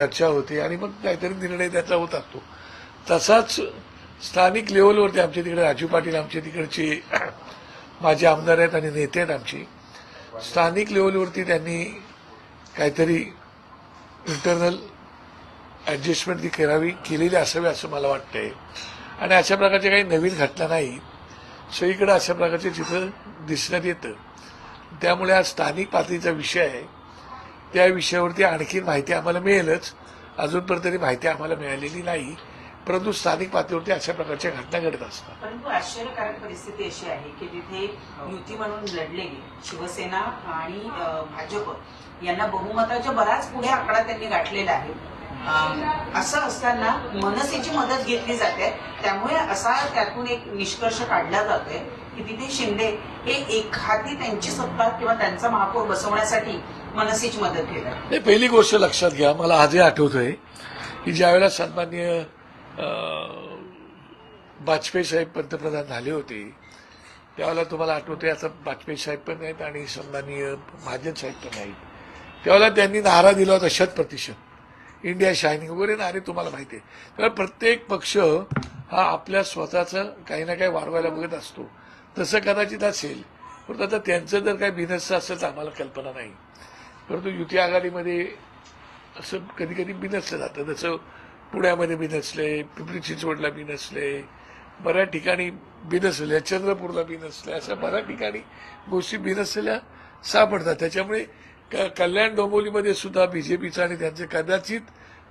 चर्चा होते आणि मग काहीतरी निर्णय त्याचा होत असतो. तसाच स्थानिक लेवलवरती आमच्या तिकडे राजू पाटील आमच्या तिकडचे माझे आमदार आहेत आणि नेते आहेत आमचे. स्थानिक लेवलवरती त्यांनी काहीतरी इंटरनल ॲडजस्टमेंट ती केलेली असावी असं मला वाटतंय. आणि अशा प्रकारच्या काही नवीन घटना नाही, सगळीकडे अशा प्रकारचे चित्र दिसण्यात येतं. त्यामुळे हा स्थानिक पातळीचा विषय आहे, त्या विषयावरती आणखी माहिती आम्हाला मिळेलच. अजूनपर्यंत तरी माहिती आम्हाला मिळालेली नाही, परंतु स्थानिक पातळीवरती अशा प्रकारच्या घटना घडत असतात. परंतु आश्चर्यकारक परिस्थिती अशी आहे की तिथे युती म्हणून लढलेली शिवसेना आणि भाजप यांना बहुमताच्या बराच पुढे आकडा त्यांनी गाठलेला आहे. असं असताना मनसेची मदत घेतली जाते, त्यामुळे असा त्यातून एक निष्कर्ष काढला जातोय की तिथे शिंदे हे एक हाती त्यांची सत्ता किंवा त्यांचा महापौर बसवण्यासाठी मनसेची मदत घेतात. पहिली गोष्ट लक्षात घ्या, मला आजही आठवतोय की ज्यावेळेला सन्माननीय वाजपेयी साहेब पंतप्रधान झाले होते त्यावेळेला तुम्हाला आठवतंय, आता वाजपेयी साहेब पण आहेत आणि सन्माननीय महाजन साहेब पण आहेत, त्यावेळेला त्यांनी नारा दिला होता 100% इंडिया शायनिंग वगैरे नारे तुम्हाला माहिती आहे. त्यामुळे प्रत्येक पक्ष हा आपल्या स्वतःचं काही ना काही वाढवायला बघत असतो. तसं कदाचित असेल, परंतु आता त्यांचं जर काही बिनसचं असेल तर आम्हाला कल्पना नाही. परंतु युती आघाडीमध्ये असं कधी कधी बिनसलं जातं. जसं पुण्यामध्ये बिनसले, पिंपरी चिंचवडला बिनसले, बऱ्याच ठिकाणी बिनसले, चंद्रपूरला बिनसले, अशा बऱ्याच ठिकाणी गोष्टी बिनसलेल्या सापडतात. त्याच्यामुळे कल्याण डोंबिवलीमध्ये सुद्धा बीजेपीचं आणि त्यांचं कदाचित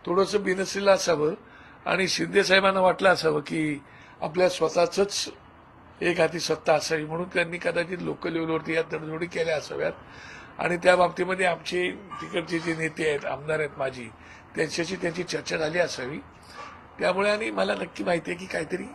थोडंसं बिनसलेलं असावं आणि शिंदे साहेबांना वाटलं असावं की आपल्या स्वतःच एक हाती सत्ता असावी, म्हणून त्यांनी कदाचित लोकल लेवलवरती या तडजोडी केल्या असाव्यात. आणि त्या बाबतीमध्ये आमचे तिकडचे जे नेते आहेत, आमदार आहेत माझी, त्यांच्याशी त्यांची चर्चा झाली असावी. त्यामुळे आणि मला नक्की माहिती आहे की काहीतरी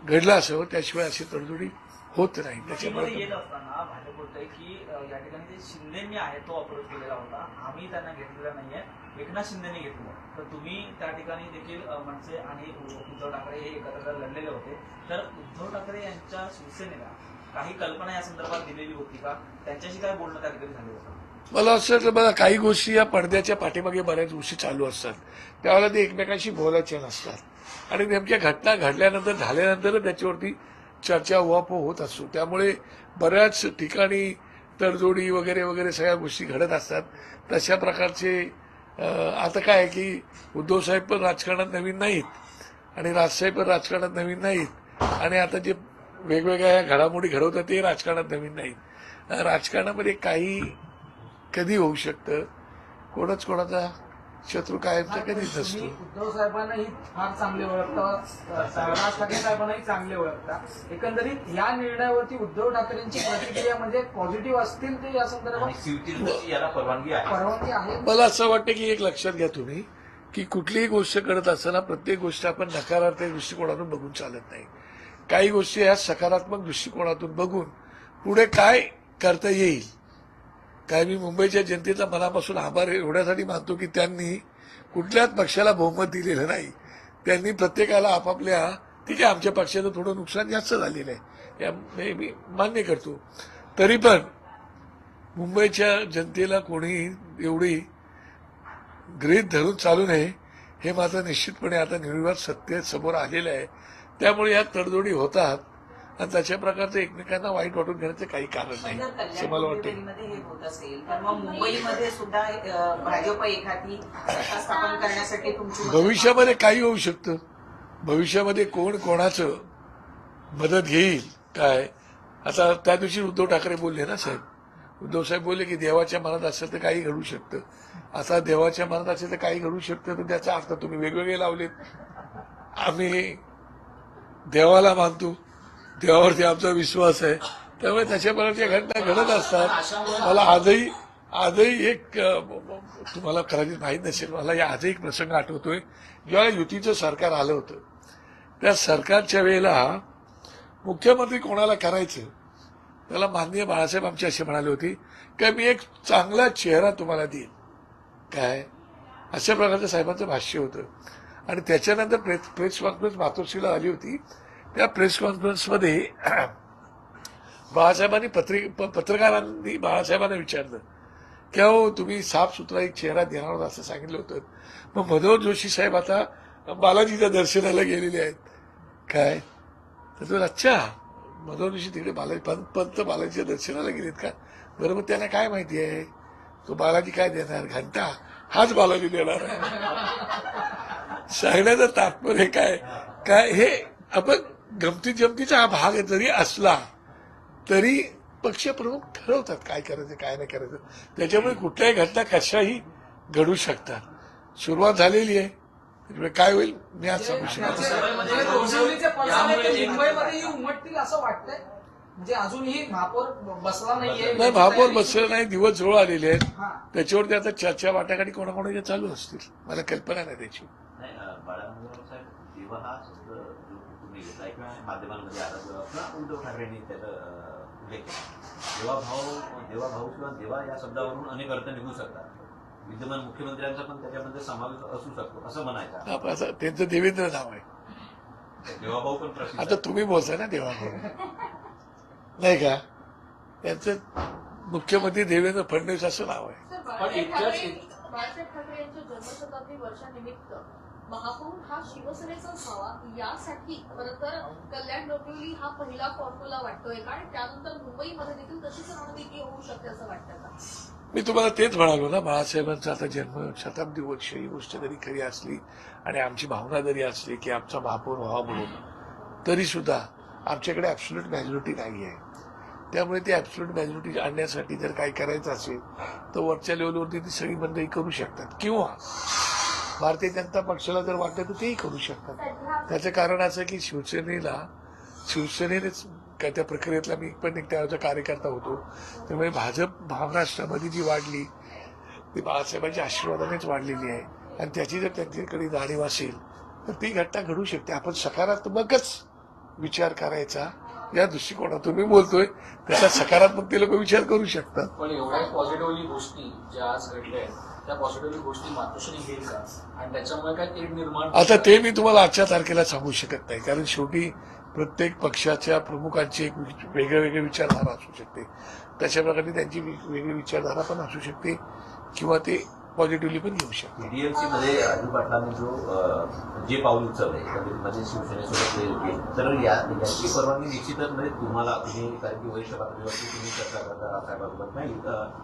घडलं असावं, त्याशिवाय अशी तडजोडी होत नाही. त्याच्यामुळे येत असताना भाजप बोलतंय की या ठिकाणी जे शिंदेनी आहे तो अप्रोच केलेला होता, आम्ही त्यांना घेतलेला नाहीये, एकनाथ शिंदेनी घेतलं. तर तुम्ही त्या ठिकाणी देखील मनसे आणि उद्धव ठाकरे हे एकत्र लढलेले होते, तर उद्धव ठाकरे यांच्या शिवसेनेला काही कल्पना या संदर्भात दिलेली होती का? त्यांच्याशी काय बोलणं त्या ठिकाणी झालं होतं? मला असं वाटलं, बघा काही गोष्टी या पडद्याच्या पाठीमागे बऱ्याच गोष्टी चालू असतात, त्यावेळेला ते एकमेकांशी बोलायचे नसतात आणि नेमक्या घटना घडल्यानंतर झाल्यानंतर त्याच्यावरती चर्चा उहापोह होत असतो. त्यामुळे बऱ्याच ठिकाणी तडजोडी वगैरे वगैरे सगळ्या गोष्टी घडत असतात. तशा प्रकारचे आता काय आहे की उद्धव साहेब पण राजकारणात नवीन नाहीत आणि राजसाहेब पण राजकारणात नवीन नाहीत आणि आता जे वेगवेगळ्या घडामोडी घडवतात ते राजकारणात नवीन नाहीत. राजकारणामध्ये काही कधी होऊ शकतं, कोणच कोणाचा शत्रू कायमचा कधीच नसतो. उद्धव साहेबांनाही फार चांगले ओळखता, राज ठाकरे साहेबांनाही चांगले ओळखता. एकंदरीत या निर्णयावरती उद्धव ठाकरेंची प्रतिक्रिया म्हणजे पॉझिटिव्ह असतील ते या संदर्भात याला परवानगी आहे. मला असं वाटतं की एक लक्षात घ्या तुम्ही की कुठलीही गोष्ट करत असताना प्रत्येक गोष्ट आपण नकारात्मक दृष्टिकोनातून बघून चालत नाही. काही गोष्टी ह्या सकारात्मक दृष्टिकोनातून बघून पुढे काय करता येईल. काय मी मुंबईच्या जनतेचा मनापासून आभार एवढ्यासाठी मानतो की त्यांनी कुठल्याच पक्षाला बहुमत दिलेलं नाही. त्यांनी प्रत्येकाला आपापल्या ठीक आहे, आमच्या पक्षाचं थोडं नुकसान जास्त झालेलं आहे, या मी मान्य करतो, तरी पण मुंबईच्या जनतेला कोणी एवढी गृहीत धरून चालू नये हे मात्र निश्चितपणे आता निर्विवाद सत्य समोर आलेलं आहे. त्यामुळे या तडजोडी होतात आणि तशा प्रकारचं एकमेकांना वाईट वाटून घेण्याचं काही कारण नाही असं मला वाटतं. हे होत असेल तर मग मुंबईमध्ये सुद्धा भाजप एखादी सत्ता स्थापन करण्यासाठी तुमची भविष्यामध्ये काही होऊ शकतं. भविष्यामध्ये कोण कोणाचं मदत घेईल काय. आता त्या दिवशी उद्धव ठाकरे बोलले ना साहेब, उद्धव साहेब बोलले की देवाच्या मनात असेल तर काही घडू शकतं. आता देवाच्या मनात असेल तर काही घडू शकतं, तर त्याचा अर्थ तुम्ही वेगवेगळे लावलेत. आम्ही देवाला मानतो, देवावरती आमचा विश्वास आहे, त्यामुळे तशा प्रकारच्या घटना घडत असतात. मला आजही एक तुम्हाला कदाचित माहीत नसेल, मला आजही एक प्रसंग आठवतोय. जेव्हा युतीचं सरकार आलं होतं त्या सरकारच्या वेळेला मुख्यमंत्री कोणाला करायचं त्याला माननीय बाळासाहेब आमचे असे म्हणाले होते की मी एक चांगला चेहरा तुम्हाला देईन. काय अशा प्रकारचं साहेबांचं भाष्य होतं. आणि त्याच्यानंतर प्रेस कॉन्फरन्स मातोश्रीला आली होती. त्या प्रेस कॉन्फरन्समध्ये बाळासाहेबांनी पत्रकारांनी बाळासाहेबांना विचारलं क्या हो तुम्ही साफ सुथरा एक चेहरा देणार होता असं सांगितलं होतं. मग मनोहर जोशी साहेब आता बालाजीच्या दर्शनाला गेलेले आहेत. काय तर अच्छा मनोहर जोशी तिकडे पंत बालाजीच्या दर्शनाला गेलेत का? बरं मग त्यांना काय माहिती आहे तो बालाजी काय देणार? घंटा हाच बालाजी देणार आहे. सांगण्याचं तात्पर्य काय काय हे आपण गमती जमतीचा हा भाग जरी असला तरी पक्षप्रमुख ठरवतात काय करायचं काय नाही करायचं. त्याच्यामुळे कुठल्याही घटना कशाही घडू शकतात. सुरुवात झालेली आहे त्याच्यामुळे काय होईल मी आज सांगू शकतो. डोंबिवलीचे पडसाद ते मुंबईमध्येही उमटतील असं वाटतंय. म्हणजे अजूनही महापौर बसला नाहीये. नाही महापौर बसलेला नाही. दिवस जवळ आलेले आहेत. हा. त्याच्यावरती आता चर्चा वाटाघाटी कोणाकोणाच्या चालू असतील. मला कल्पना नाही त्याची. नाही बाळासाहेब साहेब देवा हा शब्द जो तुम्ही घेतलाय किंवा माध्यमांमध्ये आला किंवा उद्धव ठाकरेंनी त्याचा उल्लेख केला. देवाभाऊ किंवा देवा या शब्दावरून अनेक अर्थ निघू शकतात. विद्यमान मुख्यमंत्र्यांचा पण त्याच्यामध्ये समावेश असू शकतो असं म्हणायचं. आपण असं त्यांचं देवेंद्र नाव आहे. देवाभाऊ पण प्रसिद्ध आता तुम्ही बोलताय ना देवाभाऊ नाही का? त्यांचं मुख्यमंत्री देवेंद्र फडणवीस असं नाव आहे. सर, बाळासाहेब ठाकरे यांच्या जन्मशताब्दी वर्षानिमित्त महापौर हा शिवसेनेचाच व्हावा यासाठी खरं तर कल्याण डोंबिवली हा पहिला फॉर्म्युला वाटतोय का? आणि त्यानंतर मुंबईमध्ये देखील तशीच रणनीती होऊ शकते असं वाटतं का? मी तुम्हाला तेच म्हणालो ना बाळासाहेबांचा आता जन्म शताब्दी वर्ष ही गोष्ट जरी खरी असली आणि आमची भावना जरी असली की आमचा महापौर व्हावा म्हणून तरी सुद्धा आमच्याकडे ऍब्सोल्यूट मॅजॉरिटी नाही आहे. त्यामुळे ती ऍब्सोल्यूट मॅजॉरिटी आणण्यासाठी जर काही करायचं असेल तर वरच्या लेवलवरती ती सगळी मंडळी करू शकतात किंवा भारतीय जनता पक्षाला जर वाटलं तर तेही करू शकतात. त्याचं कारण असं की शिवसेनेनेच काय त्या प्रक्रियेतला मी पण एक त्यावेळेचा कार्यकर्ता होतो. त्यामुळे भाजप महाराष्ट्रामध्ये जी वाढली ती बाळासाहेबांच्या आशीर्वादानेच वाढलेली आहे आणि त्याची जर त्यांच्याकडे जाणीव असेल तर ती घटना घडू शकते. आपण सकारात्मकच विचार करायचा या दृष्टिकोनातून मी बोलतोय. त्याचा सकारात्मक ते लोक विचार करू शकतात. पण एवढ्या पॉझिटिव्हली गोष्टी ज्या आज घडल्या आहेत त्या पॉझिटिव्हली गोष्टी मातोश्री घेईल का? आणि त्याच्यामुळे काय तेढ निर्माण आता ते मी तुम्हाला आजच्या तारखेला सांगू शकत नाही कारण शेवटी प्रत्येक पक्षाच्या प्रमुखांची एक वेगळी विचारधारा असू शकते. तशा प्रकारे त्यांची वेगळी विचारधारा पण असू शकते किंवा ते पॉझिटिव्हली पण घेऊ शकते. डीएमसी मध्ये राजू पाटलांनी जे पाऊल उचललंय म्हणजे शिवसेनेसोबत तर याची परवानगी निश्चितच म्हणजे तुम्ही कारण की वरिष्ठ पातळीवरती तुम्ही चर्चा करता राजसाहेबांसोबत नाही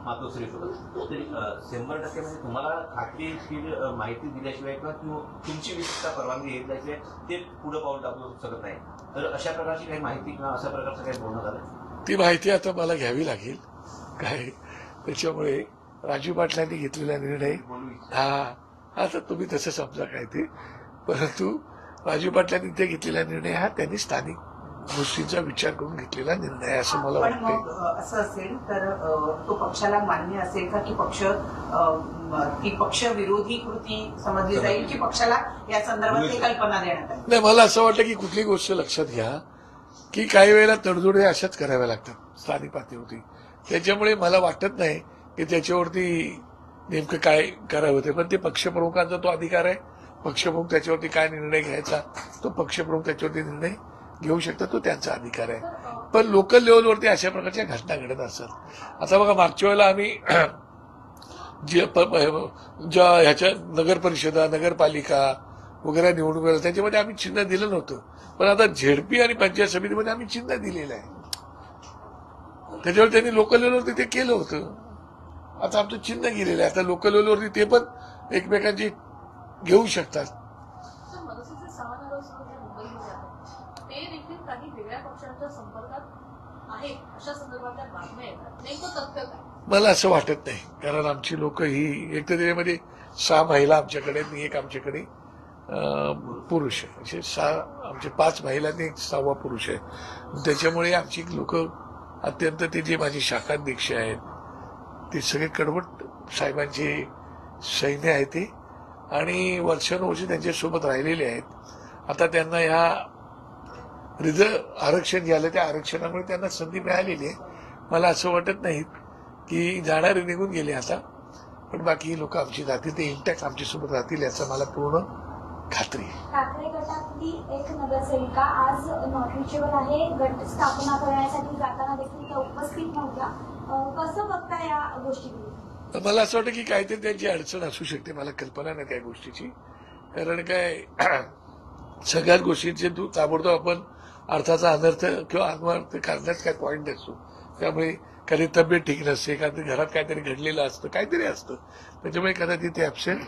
मातोश्रीसोबत तरी 100% म्हणजे तुम्हाला खात्रीशीर माहिती दिल्याशिवाय किंवा तुमची विशिष्ट परवानगी घेतल्याशिवाय ते पुढे पाऊल टाकू शकत नाही. तर अशा प्रकारची काही माहिती किंवा अशा प्रकारचं काही बोलणं झालं? ती माहिती आता मला घ्यावी लागेल काय. त्याच्यामुळे राजू पाटलांनी घेतलेला निर्णय हा आता तुम्ही तसं समजा काय ते. परंतु राजू पाटलांनी ते घेतलेला निर्णय हा त्यांनी स्थानिक गोष्टींचा विचार करून घेतलेला निर्णय आहे असं मला पण वाटतंय. मग असं असेल तर तो पक्षाला मान्य असेल का की ती पक्ष विरोधी कृती समजली जाईल की पक्षाला या संदर्भात ती कल्पना देण्यात आली? नाही मला असं वाटतं की कुठली गोष्ट लक्षात घ्या की काही वेळेला तडजोडी अशाच कराव्या लागतात स्थानिक पातळीवरती. त्याच्यामुळे मला वाटत नाही की त्याच्यावरती नेमकं काय करावं ते. पण ते पक्षप्रमुखांचा तो अधिकार आहे. पक्षप्रमुख त्याच्यावरती काय निर्णय घ्यायचा तो पक्षप्रमुख त्याच्यावरती निर्णय घेऊ शकतात तो त्यांचा अधिकार आहे. पण लोकल लेवलवरती अशा प्रकारच्या घटना घडत असतात. आता बघा मागच्या वेळेला आम्ही ज्या ह्याच्या नगर परिषदा नगरपालिका वगैरे निवडणुका त्याच्यामध्ये आम्ही चिन्ह दिलं नव्हतं. पण आता झेडपी आणि पंचायत समितीमध्ये आम्ही चिन्ह दिलेलं आहे. त्याच्यावर त्यांनी लोकल लेवलवरती ते केलं होतं. आता आमचं चिन्ह गेलेलं आहे. आता लोकल लेवलवरती ते पण एकमेकांची घेऊ शकतात. सर, मनसेचे 6 नगरसेवक जे मुंबईमध्ये आहेत ते देखील काही वेगळ्या पक्षांच्या संपर्कात आहेत अशा संदर्भातल्या बातम्या येतात. नेमकं तथ्य काय? मला असं वाटत नाही कारण आमची लोक ही एक तर त्याच्यामध्ये 6 महिला आमच्याकडे आणि एक आमच्याकडे पुरुष आहे. असे 6 आमचे 5 महिला आणि 1 6वा पुरुष आहे. त्याच्यामुळे आमची लोक अत्यंत ते जे माझे शाखाध्यक्ष आहेत ते सगळे कडवट साहेबांचे सैन्य आहे ते आणि वर्षानुवर्ष त्यांच्यासोबत राहिलेले आहेत. आता त्यांना ह्या आरक्षण झालं त्या आरक्षणामुळे त्यांना संधी मिळालेली आहे. मला असं वाटत नाही की जाणारे निघून गेले आता. पण बाकी लोक आमची जातील ते इंटॅक्ट आमच्यासोबत राहतील याचा मला पूर्ण खात्री आहे. ठाकरे गटातली एक नगरसेविका आज नॉट रिचेबल आहे. गट स्थापना करण्यासाठी जाताना देखील त्या उपस्थित नव्हत्या. कसं बघता या गोष्टीकडे? मला असं वाटतं की काहीतरी त्यांची अडचण असू शकते, मला कल्पना नाही त्या गोष्टीची. कारण काय सगळ्याच गोष्टींचे ताबडतोब आपण अर्थाचा अनर्थ किंवा अनर्थ करण्यात काय पॉईंट नसतो. त्यामुळे कधी तब्येत ठीक नसते, एखाद्या घरात काहीतरी घडलेलं असतं, काहीतरी असतं, त्याच्यामुळे कदाचित ते ॲबसेंट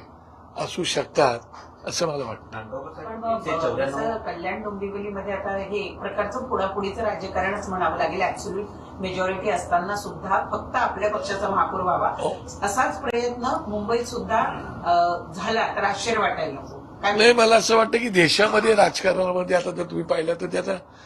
असू शकतात असं मला वाटतं. पण जसं कल्याण डोंबिवलीमध्ये आता हे एक प्रकारचं पुढापुढीचं राजकारणच म्हणावं लागेल. ऍब्सोल्यूट मेजॉरिटी असताना सुद्धा फक्त आपल्या पक्षाचा महापौर व्हावा असाच प्रयत्न मुंबईत सुद्धा झाला तर आश्चर्य वाटायला नको. नाही, मला असं वाटतं की देशामध्ये राजकारणामध्ये आता जर तुम्ही पाहिलं तर त्याचा